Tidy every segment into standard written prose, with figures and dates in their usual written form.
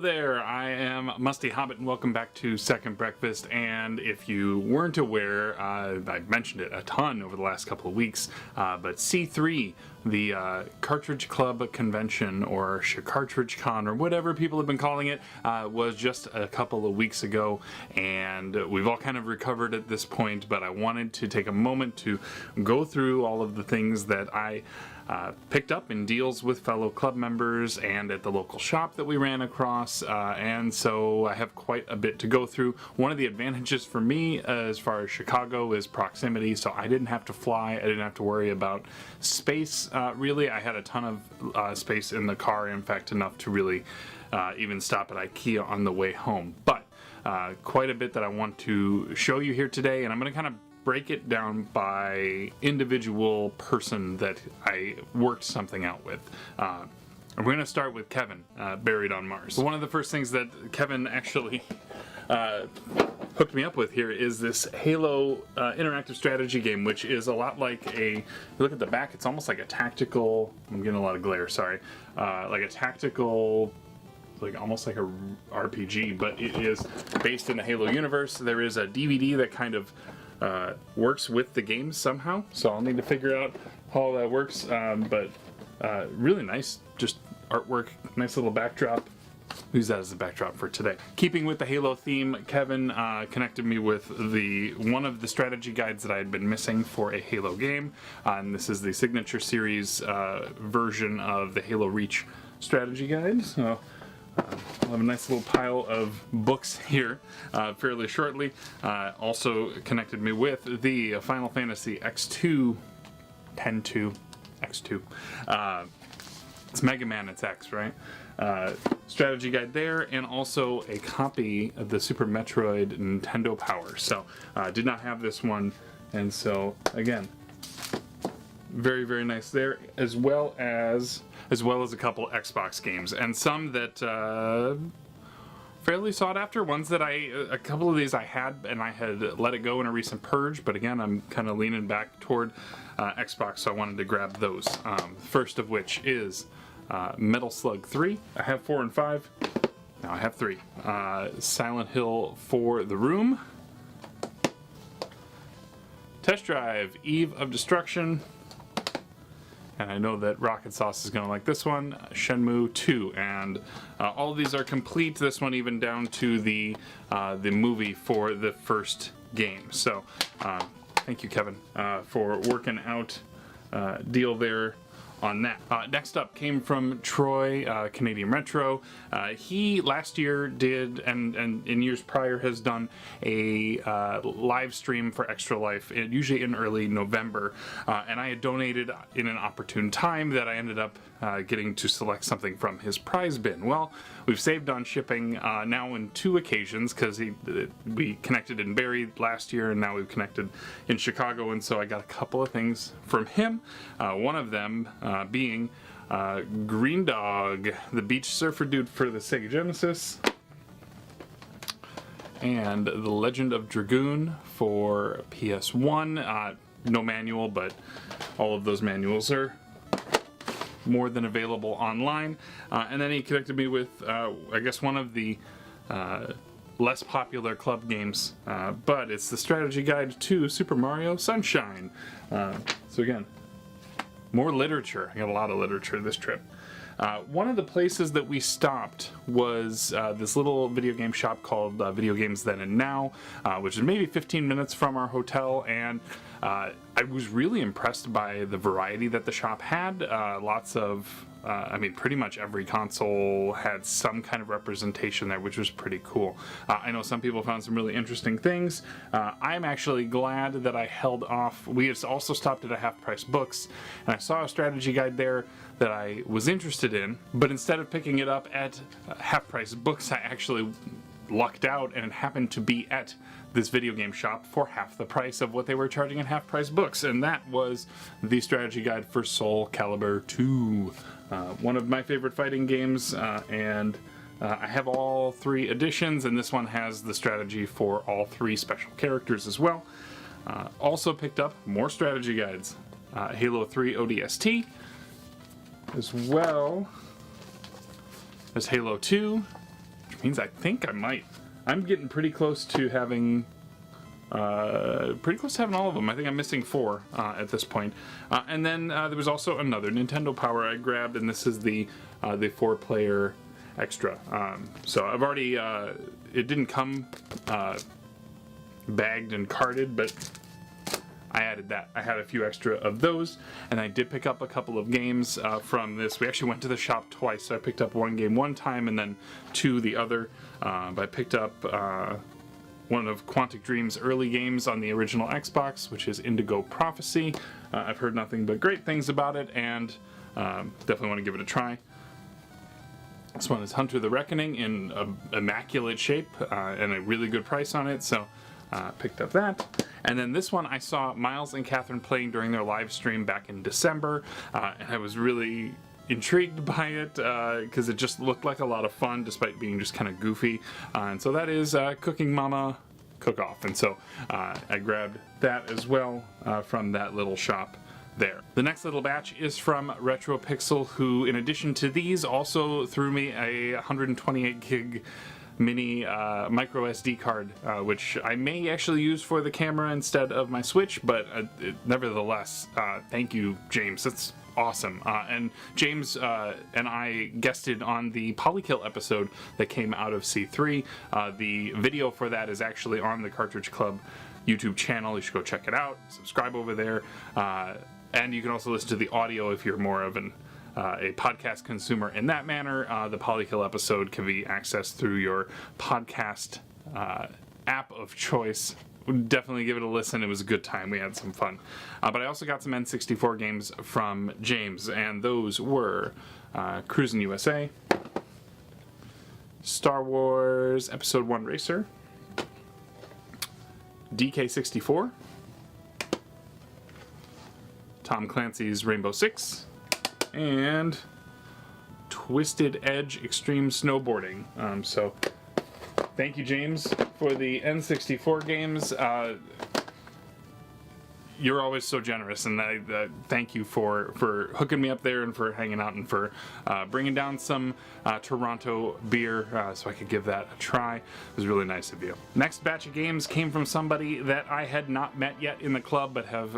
there, I am Musty Hobbit and welcome back to Second Breakfast. And if you weren't aware, I mentioned it a ton over the last couple of weeks, but C3, the Cartridge Club Convention, or Cartridge Con, or whatever people have been calling it, was just a couple of weeks ago, and we've all kind of recovered at this point, but I wanted to take a moment to go through all of the things that I picked up in deals with fellow club members and at the local shop that we ran across, and so I have quite a bit to go through. One of the advantages for me as far as Chicago is proximity, so I didn't have to fly, I didn't have to worry about space, really. I had a ton of space in the car, in fact enough to really even stop at IKEA on the way home. But quite a bit that I want to show you here today, and I'm going to kind of break it down by individual person that I worked something out with. We're going to start with Kevin, Buried on Mars. So one of the first things that Kevin actually hooked me up with here is this Halo interactive strategy game, which is a lot like you look at the back, it's almost like a tactical, I'm getting a lot of glare, sorry, like a tactical, like almost like a RPG, but it is based in the Halo universe. There is a DVD that kind of works with the game somehow, so I'll need to figure out how that works, but really nice, just artwork, nice little backdrop. Use that as the backdrop for today. Keeping with the Halo theme, Kevin connected me with one of the strategy guides that I had been missing for a Halo game, and this is the Signature Series version of the Halo Reach strategy guide. So I'll have a nice little pile of books here fairly shortly. Also connected me with the Final Fantasy X2, 10-2, X2. It's Mega Man, it's X, right? Strategy guide there, and also a copy of the Super Metroid Nintendo Power. So did not have this one, and so again, very, very nice there, as well as a couple Xbox games, and some that fairly sought after, ones that a couple of these I had, and I had let it go in a recent purge, but again, I'm kind of leaning back toward Xbox, so I wanted to grab those. First of which is Metal Slug 3. I have 4 and 5. Now I have 3. Silent Hill for the Room. Test Drive, Eve of Destruction. And I know that Rocket Sauce is going to like this one, Shenmue 2, and all of these are complete. This one even down to the movie for the first game. So thank you, Kevin, for working out deal there on that. Next up came from Troy, Canadian Retro. He last year did, and in years prior has done, a live stream for Extra Life, usually in early November, and I had donated in an opportune time that I ended up getting to select something from his prize bin. Well, we've saved on shipping now in 2 occasions, because we connected in Barrie last year, and now we've connected in Chicago, and so I got a couple of things from him. One of them being Green Dog, the beach surfer dude for the Sega Genesis, and The Legend of Dragoon for PS1. No manual, but all of those manuals are more than available online. And then he connected me with, I guess, one of the less popular club games, but it's the strategy guide to Super Mario Sunshine. So again, more literature. I got a lot of literature this trip. One of the places that we stopped was this little video game shop called Video Games Then and Now, which is maybe 15 minutes from our hotel, and I was really impressed by the variety that the shop had. Lots of, I mean, pretty much every console had some kind of representation there, which was pretty cool. I know some people found some really interesting things. I'm actually glad that I held off. We had also stopped at a Half Price Books, and I saw a strategy guide there that I was interested in, but instead of picking it up at Half Price Books, I actually lucked out, and it happened to be at this video game shop for half the price of what they were charging at Half Price Books, and that was the strategy guide for Soul Calibur 2. One of my favorite fighting games, and I have all 3 editions, and this one has the strategy for all 3 special characters as well. Also picked up more strategy guides. Halo 3 ODST, as well as Halo 2, which means I think I might. I'm getting pretty close to having all of them. I think I'm missing 4 at this point. And then there was also another Nintendo Power I grabbed, and this is the 4-player extra. So I've already, it didn't come bagged and carded, but I added that. I had a few extra of those, and I did pick up a couple of games from this. We actually went to the shop twice, so I picked up one game one time and then 2 the other. But I picked up one of Quantic Dream's early games on the original Xbox, which is Indigo Prophecy. I've heard nothing but great things about it, and definitely want to give it a try. This one is Hunter the Reckoning in immaculate shape and a really good price on it, so picked up that. And then this one I saw Miles and Catherine playing during their live stream back in December, and I was really intrigued by it because it just looked like a lot of fun despite being just kind of goofy. And so that is Cooking Mama Cook-Off, and so I grabbed that as well from that little shop there. The next little batch is from RetroPixel, who in addition to these also threw me a 128 gig mini micro SD card, which I may actually use for the camera instead of my Switch, but nevertheless, thank you, James. That's awesome. And James and I guested on the Polykill episode that came out of C3. The video for that is actually on the Cartridge Club YouTube channel. You should go check it out. Subscribe over there. And you can also listen to the audio if you're more of a podcast consumer in that manner. The Polykill episode can be accessed through your podcast app of choice. Definitely give it a listen. It was a good time. We had some fun. But I also got some N64 games from James, and those were Cruisin' USA, Star Wars Episode 1 Racer, DK64, Tom Clancy's Rainbow Six, and Twisted Edge Extreme Snowboarding. So thank you, James, for the N64 games. You're always so generous, and I thank you for hooking me up there and for hanging out and for bringing down some Toronto beer so I could give that a try. It was really nice of you. Next batch of games came from somebody that I had not met yet in the club, but have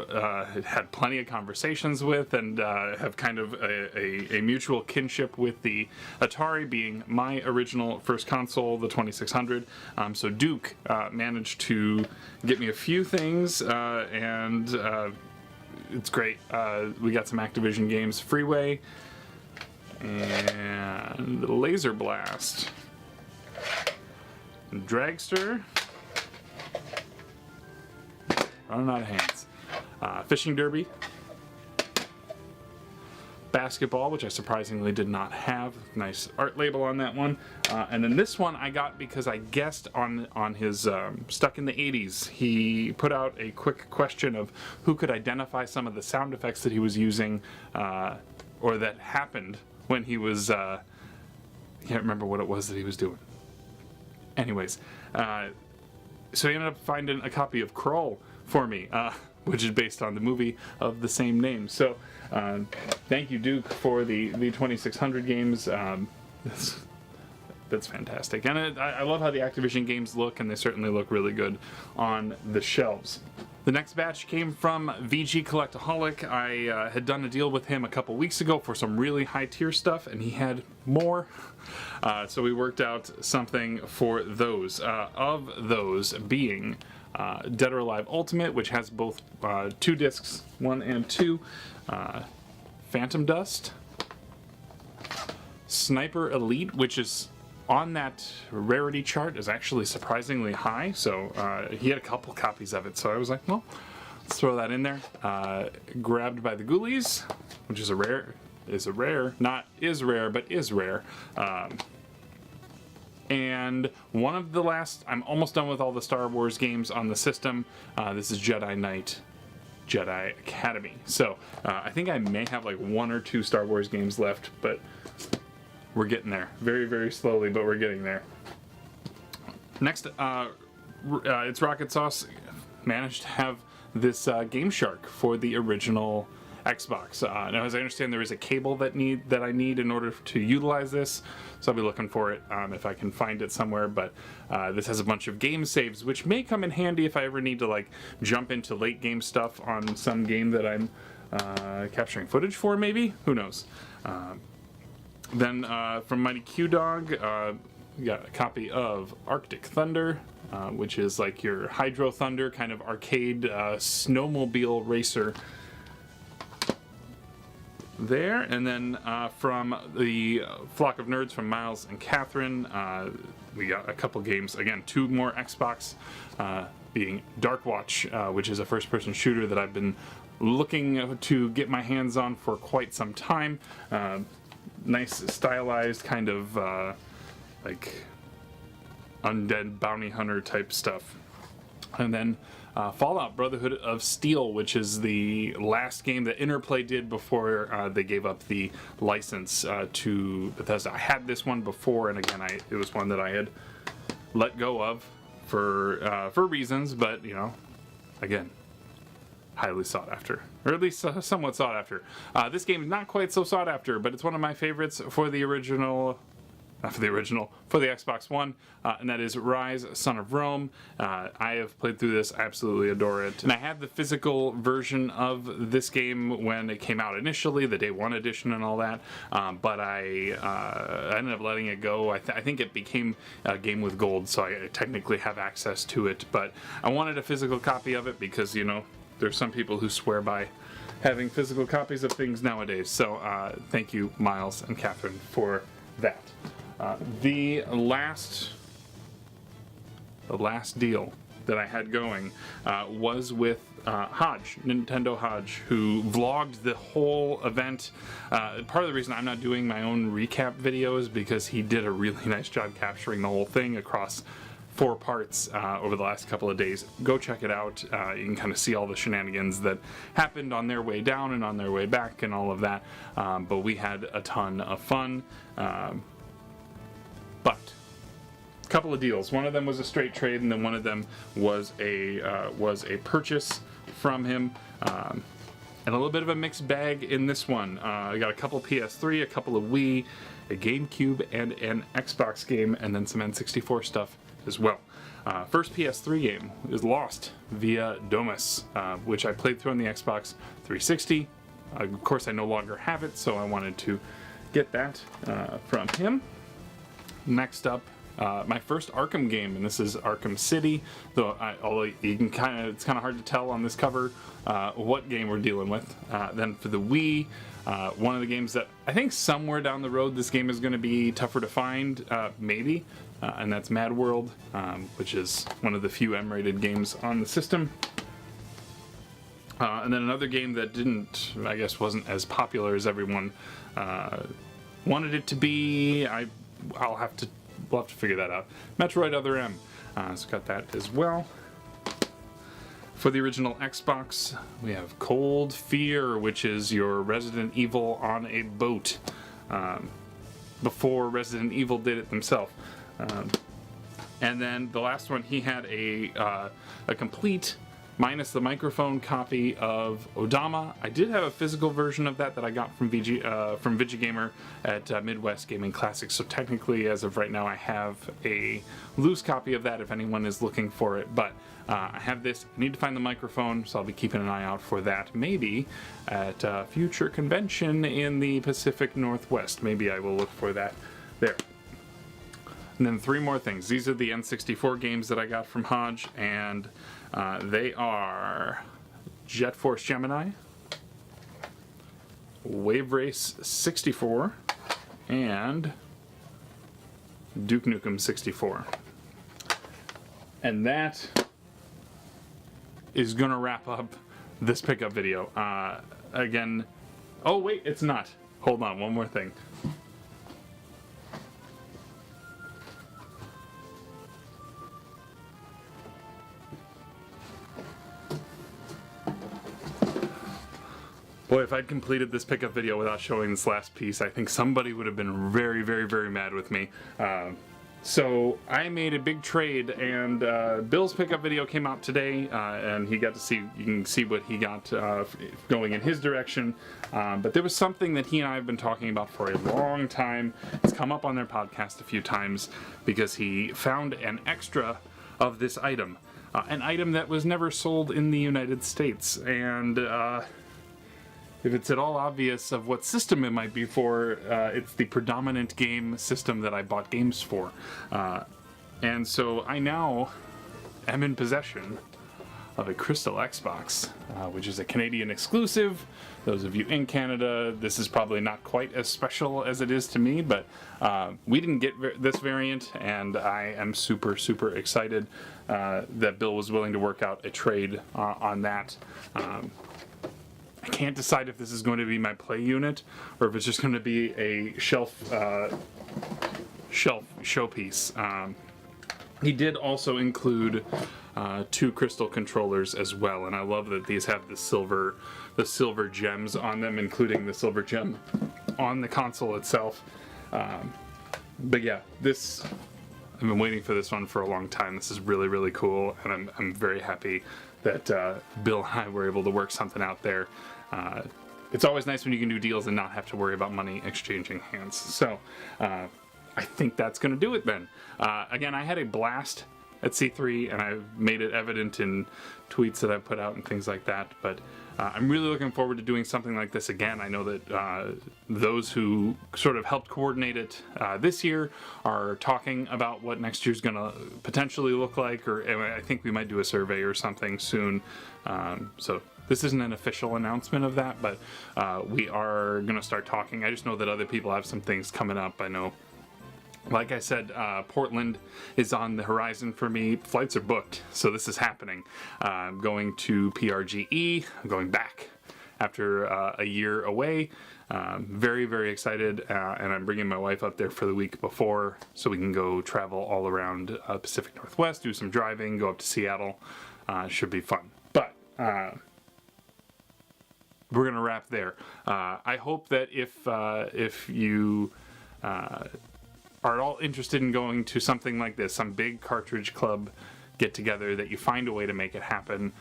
had plenty of conversations with, and have kind of a mutual kinship with the Atari, being my original first console, the 2600. So Duke managed to get me a few things, and it's great. We got some Activision games, Freeway and Laser Blast, Dragster, running out of hands, Fishing Derby, Basketball, which I surprisingly did not have. Nice art label on that one. And then this one I got because I guessed on his Stuck in the 80s. He put out a quick question of who could identify some of the sound effects that he was using or that happened when he was... I can't remember what it was that he was doing. Anyways, so he ended up finding a copy of Krull for me, which is based on the movie of the same name. So thank you, Duke, for the 2600 games. That's fantastic. And I love how the Activision games look, and they certainly look really good on the shelves. The next batch came from VG Collectaholic. I had done a deal with him a couple weeks ago for some really high tier stuff, and he had more. So we worked out something for those. Of those being Dead or Alive Ultimate, which has both 2 discs, 1 and 2, Phantom Dust, Sniper Elite, which is on that rarity chart is actually surprisingly high, so he had a couple copies of it, so I was like, well, let's throw that in there. Grabbed by the Ghoulies, which is not is rare, but is rare. And one of the last, I'm almost done with all the Star Wars games on the system. This is Jedi Knight, Jedi Academy. So I think I may have like 1 or 2 Star Wars games left, but we're getting there. Very, very slowly, but we're getting there. Next, it's Rocket Sauce managed to have this Game Shark for the original Xbox. Now, as I understand, there is a cable that I need in order to utilize this, so I'll be looking for it if I can find it somewhere. But this has a bunch of game saves, which may come in handy if I ever need to like jump into late game stuff on some game that I'm capturing footage for. Maybe, who knows? Then from Mighty Q Dog, we got a copy of Arctic Thunder, which is like your Hydro Thunder kind of arcade snowmobile racer there. And then from the Flock of Nerds from Miles and Catherine, we got a couple games. Again, 2 more Xbox, being Dark Watch, which is a first-person shooter that I've been looking to get my hands on for quite some time. Nice stylized kind of like undead bounty hunter type stuff. And then Fallout Brotherhood of Steel, which is the last game that Interplay did before they gave up the license to Bethesda. I had this one before, and again, it was one that I had let go of for reasons, but you know, again, highly sought after, or at least somewhat sought after. This game is not quite so sought after, but it's one of my favorites for the original. Not for the original, for the Xbox One, and that is Rise, Son of Rome. I have played through this, I absolutely adore it. And I had the physical version of this game when it came out initially, the Day 1 edition and all that, but I ended up letting it go. I think it became a game with gold, so I technically have access to it, but I wanted a physical copy of it because, you know, there's some people who swear by having physical copies of things nowadays. So thank you, Miles and Catherine, for that. The last deal that I had going was with Hodge, Nintendo Hodge, who vlogged the whole event. Part of the reason I'm not doing my own recap video is because he did a really nice job capturing the whole thing across 4 parts over the last couple of days. Go check it out. You can kind of see all the shenanigans that happened on their way down and on their way back and all of that. But we had a ton of fun. But a couple of deals. One of them was a straight trade, and then one of them was a purchase from him. And a little bit of a mixed bag in this one. I got a couple PS3, a couple of Wii, a GameCube, and an Xbox game, and then some N64 stuff as well. First PS3 game is Lost Via Domus, which I played through on the Xbox 360. Of course, I no longer have it, so I wanted to get that from him. Next up, my first Arkham game, and this is Arkham City. Though, although you can it's kind of hard to tell on this cover what game we're dealing with. Then for the Wii, one of the games that I think somewhere down the road this game is going to be tougher to find, maybe, and that's Mad World, which is one of the few M-rated games on the system. And then another game that wasn't as popular as everyone wanted it to be. We'll have to figure that out. Metroid Other M. So got that as well. For the original Xbox, we have Cold Fear, which is your Resident Evil on a boat. Before Resident Evil did it themselves. And then the last one, he had a complete, minus the microphone, copy of Odama. I did have a physical version of that I got from Vigigamer at Midwest Gaming Classics. So technically, as of right now, I have a loose copy of that if anyone is looking for it. But I have this. I need to find the microphone, so I'll be keeping an eye out for that. Maybe at a future convention in the Pacific Northwest. Maybe I will look for that there. And then 3 more things. These are the N64 games that I got from Hodge, and they are Jet Force Gemini, Wave Race 64, and Duke Nukem 64. And that is gonna wrap up this pickup video. Again, oh wait, it's not. Hold on, one more thing. Boy, if I'd completed this pickup video without showing this last piece, I think somebody would have been very, very, very mad with me. So I made a big trade, and Bill's pickup video came out today, and he got to see, you can see what he got going in his direction. But there was something that he and I have been talking about for a long time. It's come up on their podcast a few times because he found an extra of this item. An item that was never sold in the United States. And if it's at all obvious of what system it might be for, it's the predominant game system that I bought games for. And so I now am in possession of a Crystal Xbox, which is a Canadian exclusive. Those of you in Canada, this is probably not quite as special as it is to me, but we didn't get this variant, and I am super, super excited that Bill was willing to work out a trade on that. I can't decide if this is going to be my play unit or if it's just going to be a shelf showpiece. He did also include 2 crystal controllers as well, and I love that these have the silver gems on them, including the silver gem on the console itself. But yeah, I've been waiting for this one for a long time. This is really, really cool, and I'm very happy that Bill and I were able to work something out there. It's always nice when you can do deals and not have to worry about money exchanging hands. So I think that's going to do it then. Again, I had a blast at C3, and I've made it evident in tweets that I've put out and things like that. But I'm really looking forward to doing something like this again. I know that those who sort of helped coordinate it this year are talking about what next year's going to potentially look like, or I think we might do a survey or something soon. So this isn't an official announcement of that, but we are going to start talking. I just know that other people have some things coming up. I know, like I said, Portland is on the horizon for me. Flights are booked, so this is happening. I'm going to PRGE, I'm going back after a year away. Very, very excited, and I'm bringing my wife up there for the week before so we can go travel all around Pacific Northwest, do some driving, go up to Seattle. Should be fun. But we're going to wrap there. I hope that if you are at all interested in going to something like this, some big Cartridge Club get-together, that you find a way to make it happen.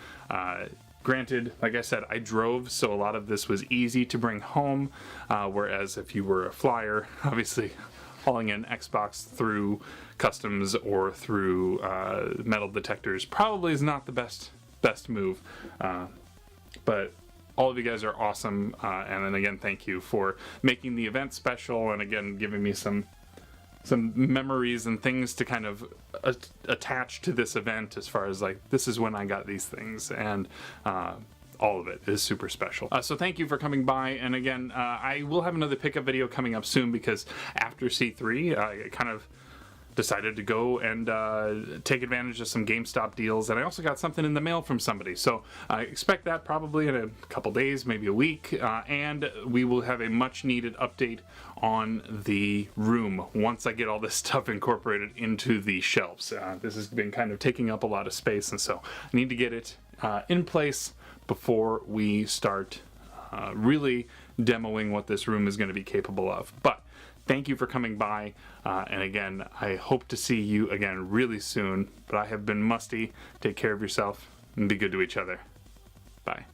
Granted, like I said, I drove, so a lot of this was easy to bring home, whereas if you were a flyer, obviously hauling an Xbox through customs or through metal detectors probably is not the best move. But all of you guys are awesome, and then again, thank you for making the event special, and again, giving me some memories and things to kind of attach to this event, as far as like, this is when I got these things, and all of it is super special. So thank you for coming by, and again, I will have another pickup video coming up soon, because after C3, I kind of decided to go and take advantage of some GameStop deals, and I also got something in the mail from somebody, so I expect that probably in a couple days, maybe a week, and we will have a much needed update on the room once I get all this stuff incorporated into the shelves. This has been kind of taking up a lot of space, and so I need to get it in place before we start really demoing what this room is going to be capable of. But thank you for coming by, and again, I hope to see you again really soon, but I have been Musty. Take care of yourself, and be good to each other. Bye.